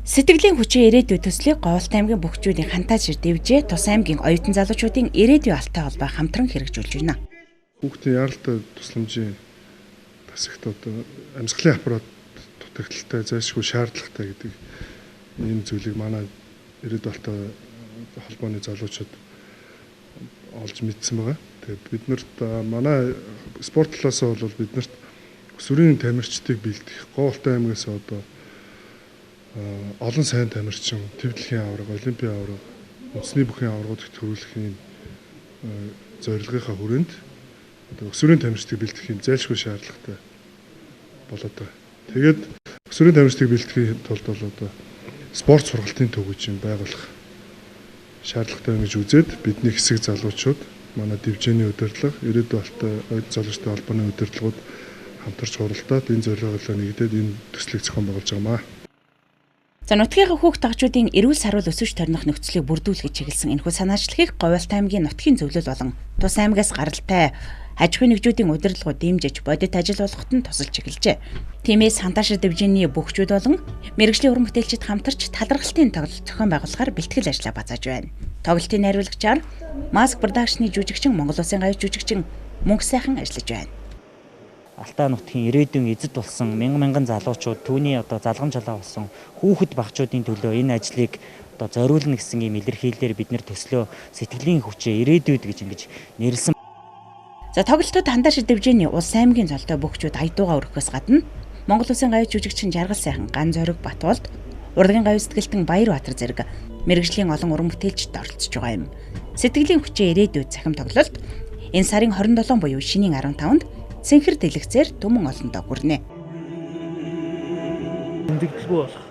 Сэтгэлийн хүчин ирээдүйн төслийг Говьолтой аймгийн бөхчүүдийн хантаажир дэвжээ Тус аймгийн оюутан залуучуудын ирээдүйн алтай холбоо хамтран хэрэгжүүлж байна. Хүүхдийн яаралтай тусламжийн тасагт амьсгалын аппарат дутагдaltaй зайлшгүй шаардлагатай гэдэг ийм зүйлийг манай ирээдүйн алтай холбооны залуучууд олж мэдсэн байгаа. Тэгээд биднэрт манай спорт талаасаа бол биднэрт өсвөрийн тамирчдыг бэлдэх Говьолтой аймгаас олон сайн тамирчин, төв дэлхийн аварга, олимпийн аварга, үндэсний бүхний аваргуудыг төрүүлэхийн зорилгынхаа хүрээнд өсвөрийн тамирчдыг бэлтгэхийн зайлшгүй шаардлагатай болоод байгаа. Тэгээд өсвөрийн тамирчдыг бэлтгэхийн тулд бол спорт сургалтын төвөж байгуулах шаардлагатай гэж үзээд бидний хэсэг залуучууд манай дэвжээний удирдлага, ирээдүйн алтай оюутан залуучдын холбооны удирдлагууд хамтарч хуралдаад энэ зорилгоо нэгдээд энэ төслийг зохион байгуулж байгаамаа. За нутгийн хүүхд тагчдын эрүүл саруул өсөж төрнөх нөхцөлийг бүрдүүлэхэд чиглэсэн энэхүү санаачлагыг Говьолтой аймгийн нутгийн зөвлөл болон Тус аймгаас гаралтай аж ахуйн нэгжүүдийн удирдлагууд дэмжиж бодит ажил болгоход нь тусалж эхэлжээ. Тиймээс хантаашир дэвжээний бөхчүүд болон мэрэгжлийн уран бүтээлчид хамтарч талархалтын тоглолт зохион байгуулахаар бэлтгэл ажлаа базааж байна. Тоглолтын найруулагчаар Маск продакшны жүжигчин Монгол Улсын гавь жүжигчин Мөнх сайхан ажиллаж байна. Алтай нутгийн ирээдүйн эзэд болсон мянган залуучууд түүний залгамж халаа болсон хүүхэд багчуудын төлөө энэ ажлыг зориулна гэсэн ийм илэрхийлэлээр бид нэр төслөө сэтгэлийн хүчээ ирээдүйд гэж ингэж нэрлсэн. За тоглолтод хантаашир дэвжээний улс аймгийн золтой бөхчүүд аядуугаа өргөхөөс гадна Монгол Улсын гавь жүжигчин Жаргал сайхан Ган зориг Батболд урлагийн гавь сэтгэлтэн Баярбаатар зэрэг мэрэгжлийн олон уран бүтээлчид оролцож байгаа юм. Сэтгэлийн хүчээ ирээдүйд цахим тоглолт энэ сарын 27 буюу шинийн 15-нд Цэнхэр дэлгэцээр түмэн олондоо хүрнэ. Тэмдэглэлгүй болох